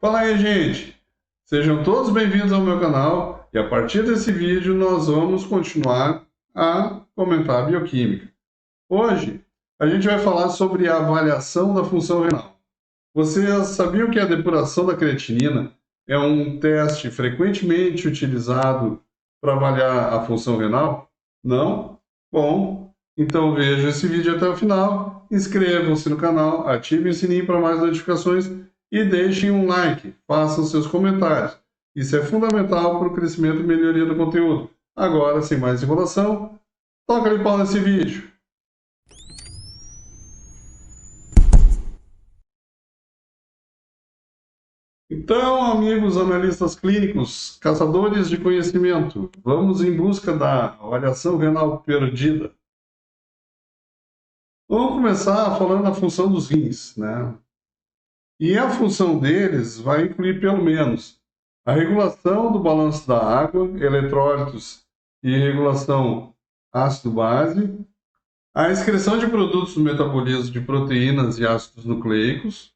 Fala aí, gente! Sejam todos bem-vindos ao meu canal e a partir desse vídeo nós vamos continuar a comentar a bioquímica. Hoje a gente vai falar sobre a avaliação da função renal. Vocês sabiam que a depuração da creatinina é um teste frequentemente utilizado para avaliar a função renal? Não? Bom, então vejam esse vídeo até o final, inscrevam-se no canal, ativem o sininho para mais notificações e deixem um like, façam seus comentários. Isso é fundamental para o crescimento e melhoria do conteúdo. Agora, sem mais enrolação, toca-lhe pau nesse vídeo. Então, amigos analistas clínicos, caçadores de conhecimento, vamos em busca da avaliação renal perdida. Vamos começar falando da função dos rins, né? E a função deles vai incluir pelo menos a regulação do balanço da água, eletrólitos e regulação ácido-base, a excreção de produtos do metabolismo de proteínas e ácidos nucleicos,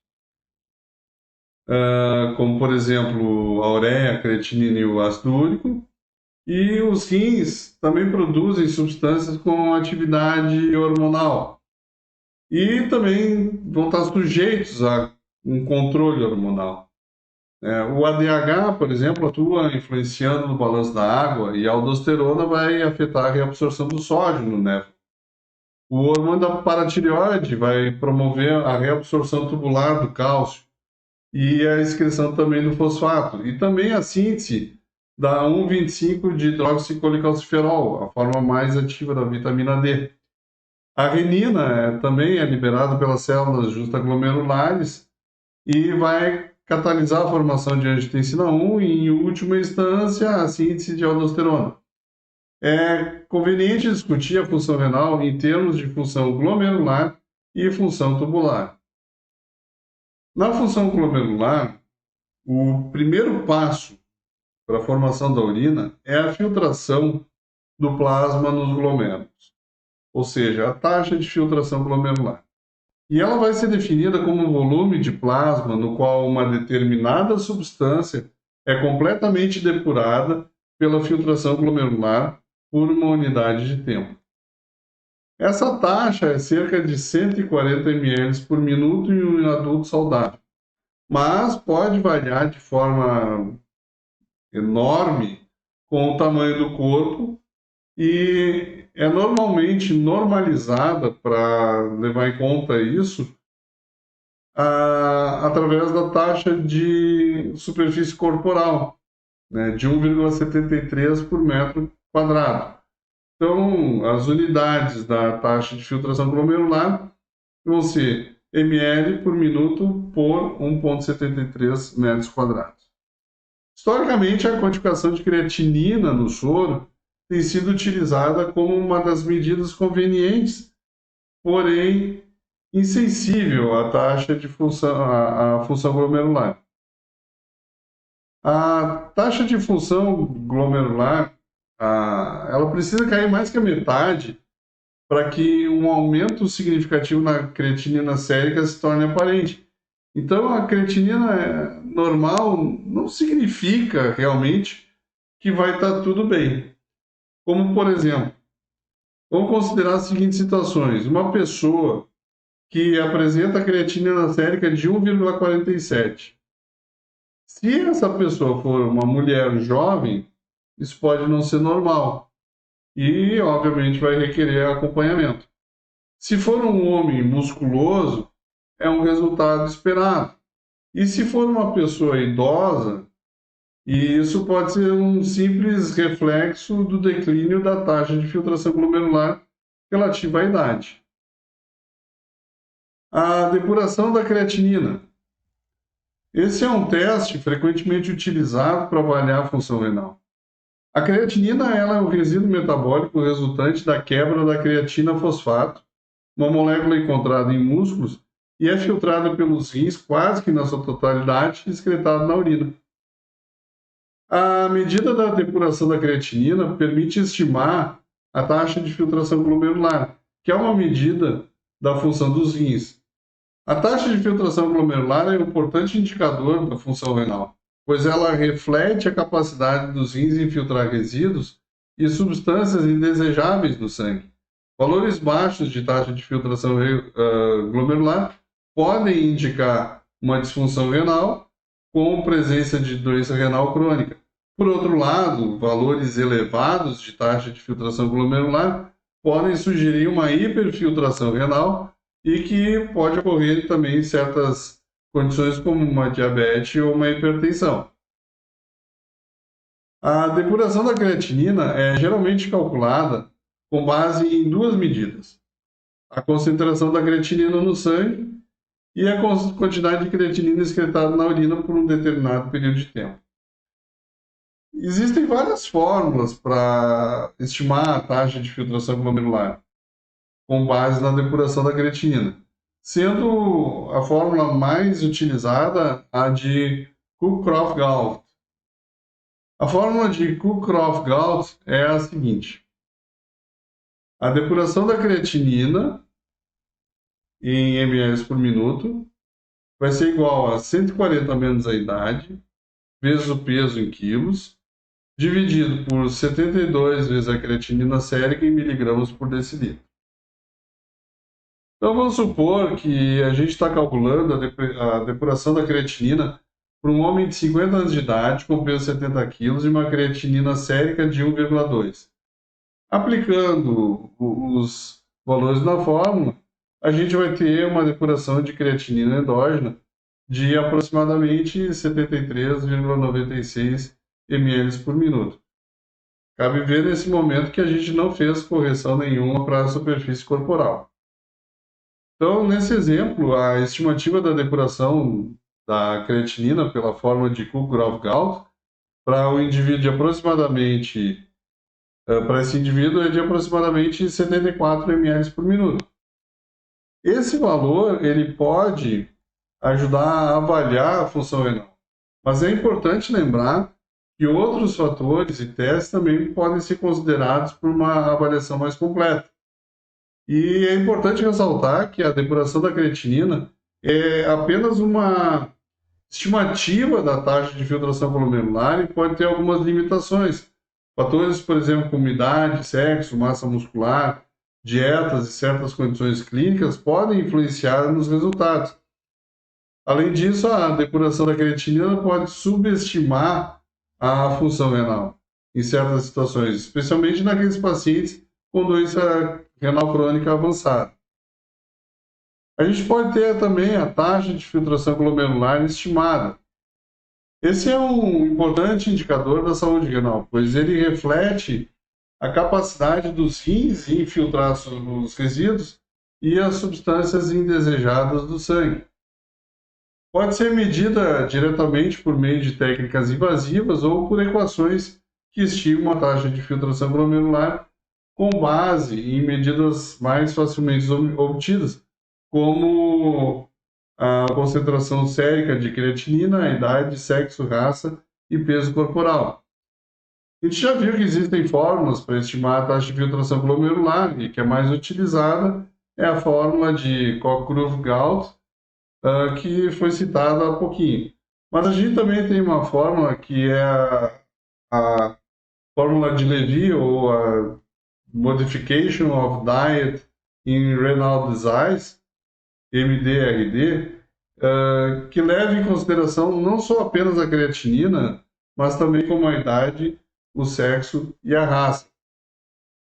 como por exemplo a ureia, a creatinina e o ácido úrico, e os rins também produzem substâncias com atividade hormonal e também vão estar sujeitos a um controle hormonal. O ADH, por exemplo, atua influenciando no balanço da água e a aldosterona vai afetar a reabsorção do sódio no néfron. O hormônio da paratireoide vai promover a reabsorção tubular do cálcio e a excreção também do fosfato, e também a síntese da 1,25 de hidroxicolecalciferol, a forma mais ativa da vitamina D. A renina também é liberada pelas células justaglomerulares e vai catalisar a formação de angiotensina 1 e, em última instância, a síntese de aldosterona. É conveniente discutir a função renal em termos de função glomerular e função tubular. Na função glomerular, o primeiro passo para a formação da urina é a filtração do plasma nos glomérulos, ou seja, a taxa de filtração glomerular. E ela vai ser definida como um volume de plasma no qual uma determinada substância é completamente depurada pela filtração glomerular por uma unidade de tempo. Essa taxa é cerca de 140 ml por minuto em um adulto saudável, mas pode variar de forma enorme com o tamanho do corpo e é normalmente normalizada para levar em conta isso através da taxa de superfície corporal, né, de 1,73 por metro quadrado. Então, as unidades da taxa de filtração glomerular vão ser ml por minuto por 1,73 metros quadrados. Historicamente, a quantificação de creatinina no soro tem sido utilizada como uma das medidas convenientes, porém insensível à taxa de função, à função glomerular. A taxa de função glomerular, ela precisa cair mais que a metade para que um aumento significativo na creatinina sérica se torne aparente. Então, a creatinina normal não significa realmente que vai estar tudo bem. Como, por exemplo, vamos considerar as seguintes situações. Uma pessoa que apresenta creatinina sérica de 1,47. Se essa pessoa for uma mulher jovem, isso pode não ser normal e, obviamente, vai requerer acompanhamento. Se for um homem musculoso, é um resultado esperado. E se for uma pessoa idosa, isso pode ser um simples reflexo do declínio da taxa de filtração glomerular relativa à idade. A depuração da creatinina. Esse é um teste frequentemente utilizado para avaliar a função renal. A creatinina ela é um resíduo metabólico resultante da quebra da creatina fosfato, uma molécula encontrada em músculos e é filtrada pelos rins quase que na sua totalidade e excretada na urina. A medida da depuração da creatinina permite estimar a taxa de filtração glomerular, que é uma medida da função dos rins. A taxa de filtração glomerular é um importante indicador da função renal, pois ela reflete a capacidade dos rins em filtrar resíduos e substâncias indesejáveis do sangue. Valores baixos de taxa de filtração glomerular podem indicar uma disfunção renal com presença de doença renal crônica. Por outro lado, valores elevados de taxa de filtração glomerular podem sugerir uma hiperfiltração renal e que pode ocorrer também em certas condições como uma diabetes ou uma hipertensão. A depuração da creatinina é geralmente calculada com base em duas medidas: a concentração da creatinina no sangue e a quantidade de creatinina excretada na urina por um determinado período de tempo. Existem várias fórmulas para estimar a taxa de filtração glomerular, com base na depuração da creatinina, sendo a fórmula mais utilizada a de Cook-Crofts-Gault. A fórmula de Cook-Crofts-Gault é a seguinte: a depuração da creatinina em ml por minuto vai ser igual a 140 menos a idade, vezes o peso em quilos, dividido por 72 vezes a creatinina sérica em miligramas por decilitro. Então vamos supor que a gente está calculando a depuração da creatinina para um homem de 50 anos de idade com peso de 70 quilos e uma creatinina sérica de 1,2. Aplicando os valores na fórmula, a gente vai ter uma depuração de creatinina endógena de aproximadamente 73,96 ml por minuto. Cabe ver nesse momento que a gente não fez correção nenhuma para a superfície corporal. Então, nesse exemplo, a estimativa da depuração da creatinina pela fórmula de Cook-Crofts-Gault para um indivíduo de aproximadamente para esse indivíduo é de aproximadamente 74 ml por minuto. Esse valor ele pode ajudar a avaliar a função renal, mas é importante lembrar que outros fatores e testes também podem ser considerados por uma avaliação mais completa. E é importante ressaltar que a depuração da creatinina é apenas uma estimativa da taxa de filtração glomerular e pode ter algumas limitações. Fatores, por exemplo, como idade, sexo, massa muscular, dietas e certas condições clínicas podem influenciar nos resultados. Além disso, a depuração da creatinina pode subestimar a função renal em certas situações, especialmente naqueles pacientes com doença renal crônica avançada. A gente pode ter também a taxa de filtração glomerular estimada. Esse é um importante indicador da saúde renal, pois ele reflete a capacidade dos rins em filtrar os resíduos e as substâncias indesejadas do sangue. Pode ser medida diretamente por meio de técnicas invasivas ou por equações que estimam a taxa de filtração glomerular com base em medidas mais facilmente obtidas, como a concentração sérica de creatinina, a idade, sexo, raça e peso corporal. A gente já viu que existem fórmulas para estimar a taxa de filtração glomerular e que a mais utilizada é a fórmula de Cook-Crofts-Gault, que foi citada há pouquinho. Mas a gente também tem uma fórmula que é a fórmula de Levy, ou a Modification of Diet in Renal Disease, MDRD, que leva em consideração não só apenas a creatinina, mas também como a idade, o sexo e a raça.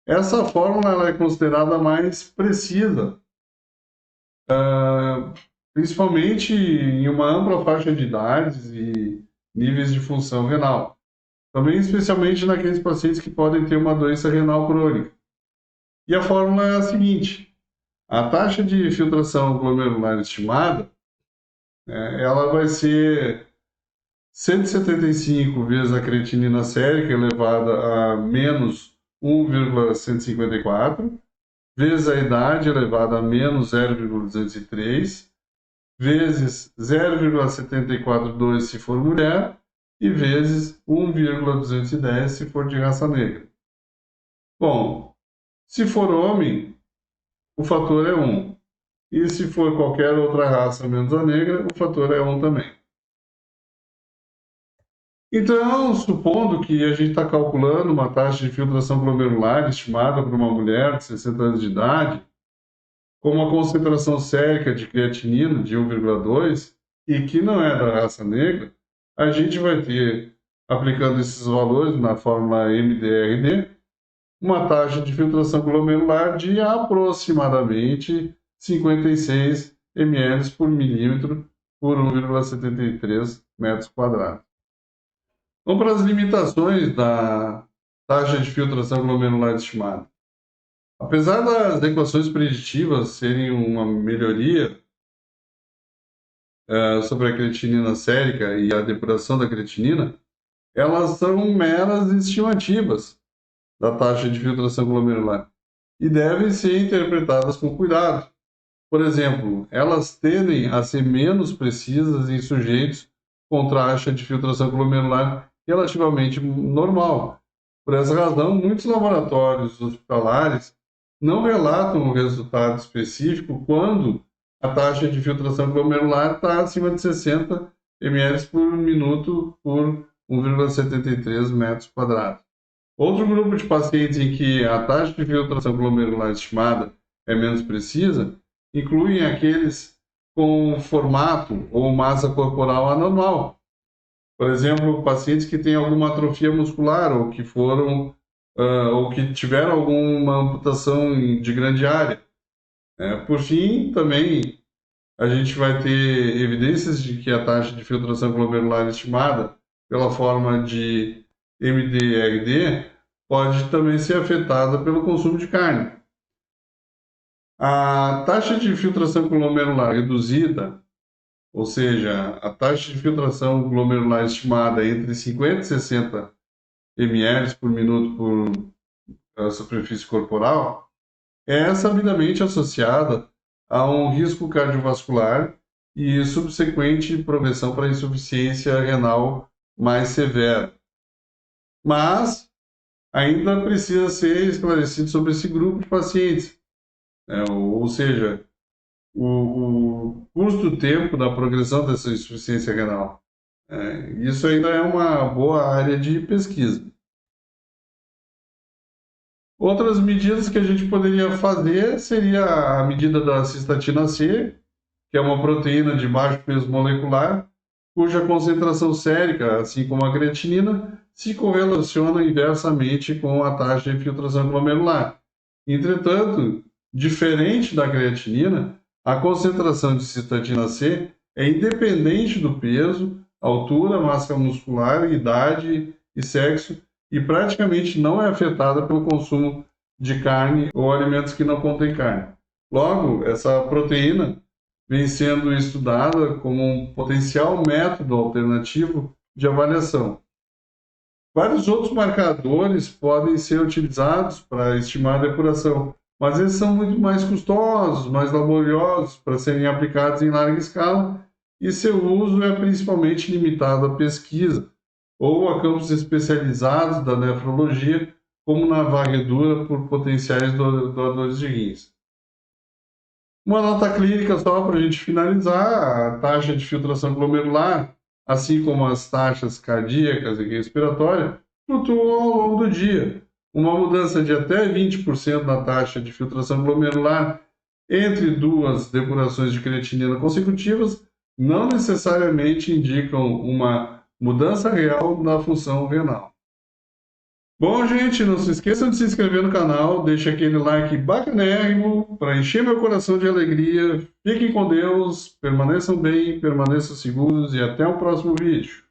Essa fórmula ela é considerada mais precisa, principalmente em uma ampla faixa de idades e níveis de função renal. Também especialmente naqueles pacientes que podem ter uma doença renal crônica. E a fórmula é a seguinte: a taxa de filtração glomerular estimada, ela vai ser 175 vezes a creatinina sérica elevada a menos 1,154, vezes a idade elevada a menos 0,203, vezes 0,742 se for mulher e vezes 1,210 se for de raça negra. Bom, se for homem, o fator é 1. e se for qualquer outra raça menos a negra, o fator é 1 também. Então, supondo que a gente está calculando uma taxa de filtração glomerular estimada para uma mulher de 60 anos de idade, com uma concentração sérica de creatinina de 1,2 e que não é da raça negra, a gente vai ter, aplicando esses valores na fórmula MDRD, uma taxa de filtração glomerular de aproximadamente 56 ml por milímetro por 1,73 metros quadrados. Vamos para as limitações da taxa de filtração glomerular estimada. Apesar das equações preditivas serem uma melhoria sobre a creatinina sérica e a depuração da creatinina, elas são meras estimativas da taxa de filtração glomerular e devem ser interpretadas com cuidado. Por exemplo, elas tendem a ser menos precisas em sujeitos com taxa de filtração glomerular relativamente normal. Por essa razão, muitos laboratórios hospitalares não relatam o resultado específico quando a taxa de filtração glomerular está acima de 60 ml por minuto por 1,73 metros quadrados. Outro grupo de pacientes em que a taxa de filtração glomerular estimada é menos precisa incluem aqueles com formato ou massa corporal anormal. Por exemplo, pacientes que têm alguma atrofia muscular ou que foram ou que tiveram alguma amputação de grande área. Por fim, também a gente vai ter evidências de que a taxa de filtração glomerular estimada pela forma de MDRD pode também ser afetada pelo consumo de carne. A taxa de filtração glomerular reduzida, ou seja, a taxa de filtração glomerular estimada entre 50 e 60 ml por minuto por superfície corporal, é sabidamente associada a um risco cardiovascular e subsequente progressão para insuficiência renal mais severa. Mas ainda precisa ser esclarecido sobre esse grupo de pacientes, ou seja, o custo-tempo da progressão dessa insuficiência renal. Isso ainda é uma boa área de pesquisa. Outras medidas que a gente poderia fazer seria a medida da cistatina C, que é uma proteína de baixo peso molecular, cuja concentração sérica, assim como a creatinina, se correlaciona inversamente com a taxa de filtração glomerular. Entretanto, diferente da creatinina, a concentração de cistatina C é independente do peso, altura, massa muscular, idade e sexo, e praticamente não é afetada pelo consumo de carne ou alimentos que não contêm carne. Logo, essa proteína vem sendo estudada como um potencial método alternativo de avaliação. Vários outros marcadores podem ser utilizados para estimar a depuração, mas eles são muito mais custosos, mais laboriosos para serem aplicados em larga escala e seu uso é principalmente limitado à pesquisa ou a campos especializados da nefrologia, como na varredura por potenciais doadores de rins. Uma nota clínica só para a gente finalizar: a taxa de filtração glomerular, assim como as taxas cardíacas e respiratórias, flutuam ao longo do dia. Uma mudança de até 20% na taxa de filtração glomerular entre duas depurações de creatinina consecutivas não necessariamente indicam uma mudança real na função renal. Bom, gente, não se esqueçam de se inscrever no canal, deixe aquele like bacanérrimo para encher meu coração de alegria. Fiquem com Deus, permaneçam bem, permaneçam seguros e até o próximo vídeo.